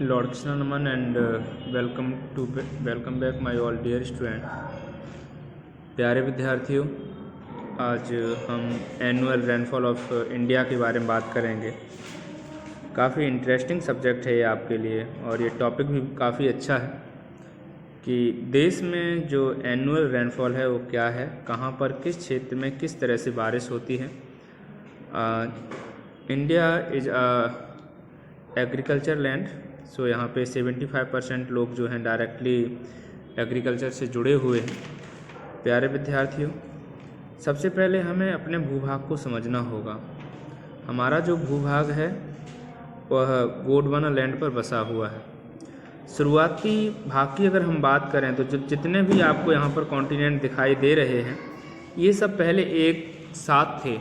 Lord Krishna and welcome back my all dear student। प्यारे विद्यार्थियों, आज हम एनुअल रेनफॉल ऑफ इंडिया के बारे में बात करेंगे। काफ़ी इंटरेस्टिंग सब्जेक्ट है ये आपके लिए, और ये टॉपिक भी काफ़ी अच्छा है कि देश में जो एनुअल रेनफॉल है वो क्या है, कहाँ पर किस क्षेत्र में किस तरह से बारिश होती है। इंडिया इज एग्रीकल्चर लैंड, सो यहाँ पे 75% लोग जो हैं डायरेक्टली एग्रीकल्चर से जुड़े हुए हैं। प्यारे विद्यार्थियों, सबसे पहले हमें अपने भूभाग को समझना होगा। हमारा जो भूभाग है वह गोंडवाना लैंड पर बसा हुआ है। शुरुआती भाग की अगर हम बात करें तो जितने भी आपको यहाँ पर कॉन्टिनेंट दिखाई दे रहे हैं, ये सब पहले एक साथ थे,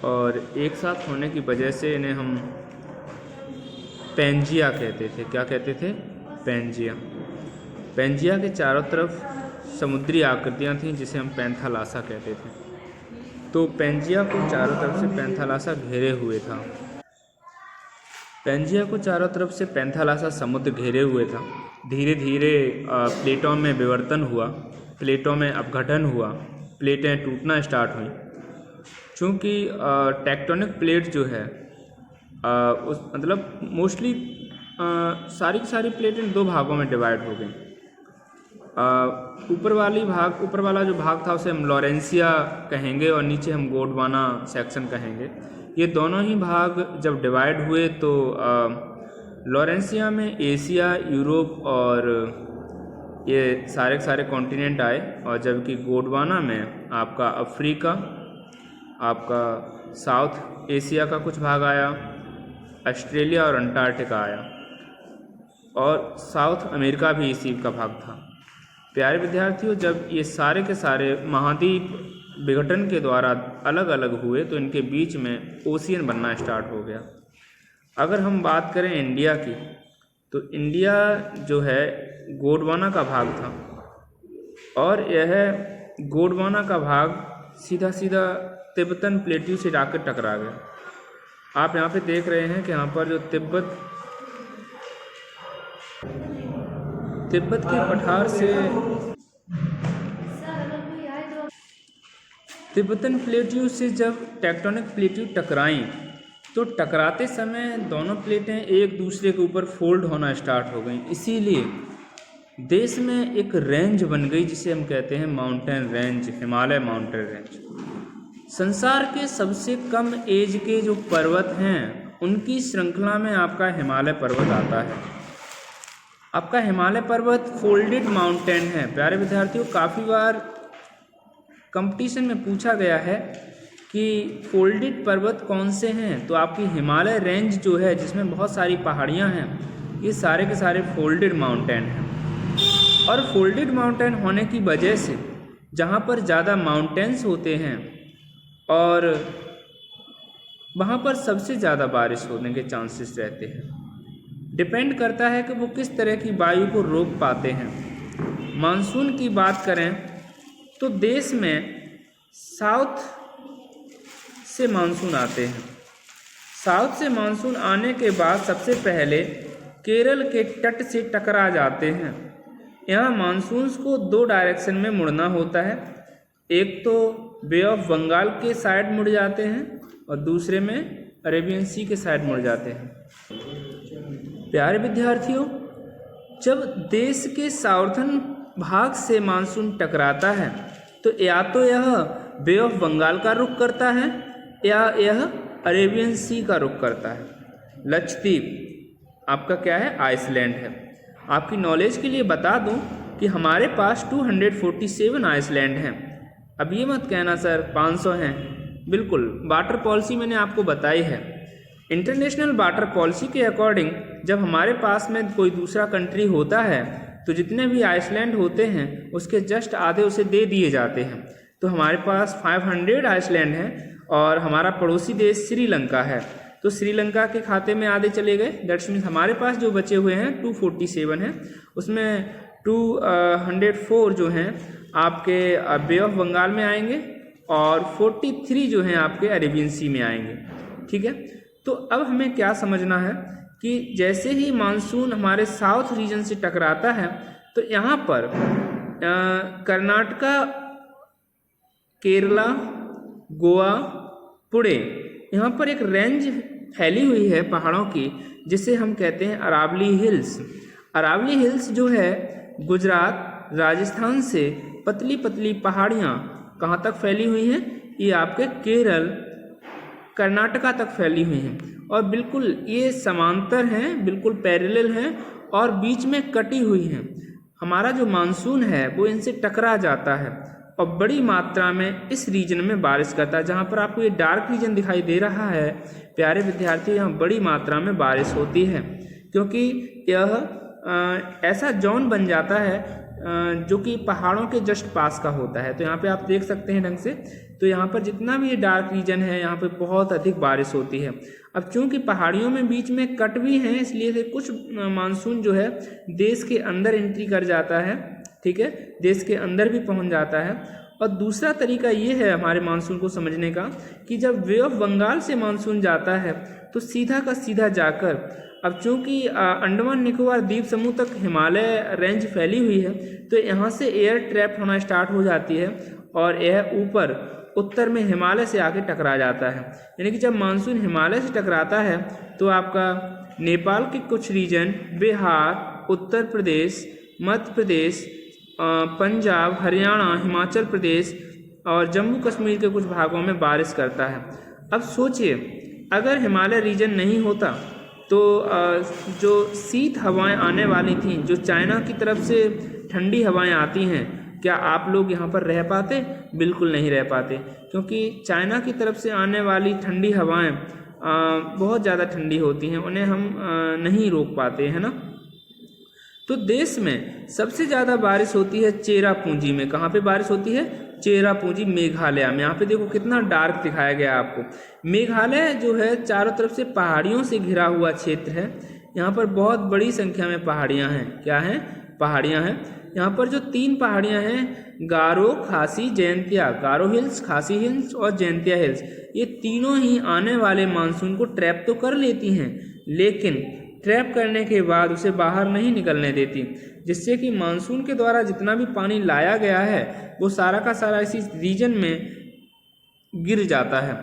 और एक साथ होने की वजह से इन्हें हम पेंजिया कहते थे। क्या कहते थे? पेंजिया। पेंजिया के चारों तरफ समुद्री आकृतियाँ थीं जिसे हम पैंथालासा कहते थे। तो पेंजिया को चारों तरफ से पैंथालासा घेरे हुए था। पेंजिया को चारों तरफ से पैंथालासा समुद्र घेरे हुए था। धीरे धीरे प्लेटों में विवर्तन हुआ, प्लेटों में अपघटन हुआ, प्लेटें टूटना स्टार्ट हुई। चूँकि टेक्टोनिक प्लेट जो है उस मतलब मोस्टली सारी की सारी प्लेटें दो भागों में डिवाइड हो गई। ऊपर वाला जो भाग था उसे हम लॉरेंसिया कहेंगे, और नीचे हम गोंडवाना सेक्शन कहेंगे। ये दोनों ही भाग जब डिवाइड हुए तो लॉरेंसिया में एशिया, यूरोप और ये सारे के सारे कॉन्टिनेंट आए, और जबकि गोंडवाना में आपका अफ्रीका, आपका साउथ एशिया का कुछ भाग आया, ऑस्ट्रेलिया और अंटार्कटिका आया, और साउथ अमेरिका भी इसी का भाग था। प्यारे विद्यार्थियों, जब ये सारे के सारे महाद्वीप विघटन के द्वारा अलग अलग हुए तो इनके बीच में ओशियन बनना स्टार्ट हो गया। अगर हम बात करें इंडिया की, तो इंडिया जो है गोंडवाना का भाग था, और यह गोंडवाना का भाग सीधा सीधा तिब्बतन प्लेट्यू से जाकर टकरा गया। आप यहाँ पे देख रहे हैं कि यहाँ पर जो तिब्बत के पठार से तिब्बतन प्लेट्यू से जब टेक्टोनिक प्लेट्यू टकराई, तो टकराते समय दोनों प्लेटें एक दूसरे के ऊपर फोल्ड होना स्टार्ट हो गई। इसीलिए देश में एक रेंज बन गई जिसे हम कहते हैं mountain range, Himalaya mountain range. संसार के सबसे कम एज के जो पर्वत हैं उनकी श्रृंखला में आपका हिमालय पर्वत आता है। आपका हिमालय पर्वत फोल्डेड माउंटेन है। प्यारे विद्यार्थियों, काफ़ी बार कंपटीशन में पूछा गया है कि फोल्डेड पर्वत कौन से हैं, तो आपकी हिमालय रेंज जो है जिसमें बहुत सारी पहाड़ियां हैं, ये सारे के सारे फोल्डेड माउंटेन हैं। और फोल्डेड माउंटेन होने की वजह से जहाँ पर ज़्यादा माउंटेन्स होते हैं और वहाँ पर सबसे ज़्यादा बारिश होने के चांसेस रहते हैं। डिपेंड करता है कि वो किस तरह की वायु को रोक पाते हैं। मानसून की बात करें तो देश में साउथ से मानसून आते हैं। साउथ से मानसून आने के बाद सबसे पहले केरल के तट से टकरा जाते हैं। यहाँ मानसून्स को दो डायरेक्शन में मुड़ना होता है। एक तो बे ऑफ बंगाल के साइड मुड़ जाते हैं, और दूसरे में अरेबियन सी के साइड मुड़ जाते हैं। प्यारे विद्यार्थियों, जब देश के साउथर्न भाग से मानसून टकराता है तो या तो यह बे ऑफ बंगाल का रुख करता है या यह अरेबियन सी का रुख करता है। लक्षद्वीप आपका क्या है? आइसलैंड है। आपकी नॉलेज के लिए बता दूं कि हमारे पास 247 आइसलैंड हैं। अब ये मत कहना सर 500 हैं। बिल्कुल, वाटर पॉलिसी मैंने आपको बताई है। इंटरनेशनल वाटर पॉलिसी के अकॉर्डिंग जब हमारे पास में कोई दूसरा कंट्री होता है तो जितने भी आइसलैंड होते हैं उसके जस्ट आधे उसे दे दिए जाते हैं। तो हमारे पास 500 आइसलैंड हैं, और हमारा पड़ोसी देश श्रीलंका है, तो श्रीलंका के खाते में आधे चले गए। दैट्स मीन्स हमारे पास जो बचे हुए हैं 247 हैं, उसमें 204 जो हैं आपके बे ऑफ बंगाल में आएंगे, और 43 जो हैं आपके अरेबियन सी में आएंगे। ठीक है, तो अब हमें क्या समझना है कि जैसे ही मानसून हमारे साउथ रीजन से टकराता है तो यहाँ पर कर्नाटका, केरला, गोवा, पुणे, यहाँ पर एक रेंज फैली हुई है पहाड़ों की, जिसे हम कहते हैं अरावली हिल्स। अरावली हिल्स जो है गुजरात, राजस्थान से पतली पतली पहाड़ियाँ कहाँ तक फैली हुई हैं, ये आपके केरल, कर्नाटका तक फैली हुई हैं और बिल्कुल ये समांतर हैं, बिल्कुल पैरेलल हैं और बीच में कटी हुई हैं। हमारा जो मानसून है वो इनसे टकरा जाता है और बड़ी मात्रा में इस रीजन में बारिश करता है। जहाँ पर आपको ये डार्क रीजन दिखाई दे रहा है प्यारे विद्यार्थी, यहाँ बड़ी मात्रा में बारिश होती है, क्योंकि यह ऐसा जोन बन जाता है जो कि पहाड़ों के जस्ट पास का होता है। तो यहाँ पे आप देख सकते हैं ढंग से, तो यहाँ पर जितना भी ये डार्क रीजन है यहाँ पे बहुत अधिक बारिश होती है। अब चूंकि पहाड़ियों में बीच में कट भी हैं, इसलिए से कुछ मानसून जो है देश के अंदर एंट्री कर जाता है, ठीक है, देश के अंदर भी पहुँच जाता है। और दूसरा तरीका ये है हमारे मानसून को समझने का कि जब वे ऑफ बंगाल से मानसून जाता है तो सीधा का सीधा जाकर, अब चूंकि अंडमान निकोबार द्वीप समूह तक हिमालय रेंज फैली हुई है तो यहाँ से एयर ट्रैप होना स्टार्ट हो जाती है और यह ऊपर उत्तर में हिमालय से आके टकरा जाता है। यानी कि जब मानसून हिमालय से टकराता है तो आपका नेपाल के कुछ रीजन, बिहार, उत्तर प्रदेश, मध्य प्रदेश, पंजाब, हरियाणा, हिमाचल प्रदेश और जम्मू कश्मीर के कुछ भागों में बारिश करता है। अब सोचिए अगर हिमालय रीजन नहीं होता तो जो शीत हवाएं आने वाली थीं, जो चाइना की तरफ से ठंडी हवाएं आती हैं, क्या आप लोग यहाँ पर रह पाते? बिल्कुल नहीं रह पाते, क्योंकि चाइना की तरफ से आने वाली ठंडी हवाएं बहुत ज़्यादा ठंडी होती हैं, उन्हें हम नहीं रोक पाते, है ना। तो देश में सबसे ज़्यादा बारिश होती है चेरापूंजी में। कहाँ पे बारिश होती है? चेरापूंजी, मेघालय में। यहाँ पे देखो कितना डार्क दिखाया गया आपको। मेघालय जो है चारों तरफ से पहाड़ियों से घिरा हुआ क्षेत्र है। यहाँ पर बहुत बड़ी संख्या में पहाड़ियाँ हैं। क्या हैं? पहाड़ियाँ हैं। यहाँ पर जो 3 पहाड़ियाँ हैं, गारो, खासी, जयंतिया, गारो हिल्स, खासी हिल्स और जयंतिया हिल्स, ये तीनों ही आने वाले मानसून को ट्रैप तो कर लेती हैं, लेकिन ट्रैप करने के बाद उसे बाहर नहीं निकलने देती, जिससे कि मानसून के द्वारा जितना भी पानी लाया गया है वो सारा का सारा इसी रीजन में गिर जाता है।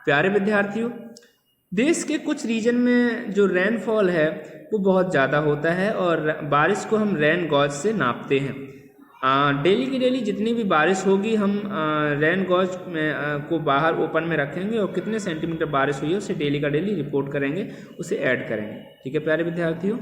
प्यारे विद्यार्थियों, देश के कुछ रीजन में जो रेनफॉल है वो बहुत ज़्यादा होता है और बारिश को हम रेन गॉज से नापते हैं। डेली की डेली जितनी भी बारिश होगी हम रेन गॉज में को बाहर ओपन में रखेंगे और कितने सेंटीमीटर बारिश हुई है उसे डेली का डेली रिपोर्ट करेंगे, उसे ऐड करेंगे। ठीक है प्यारे विद्यार्थियों।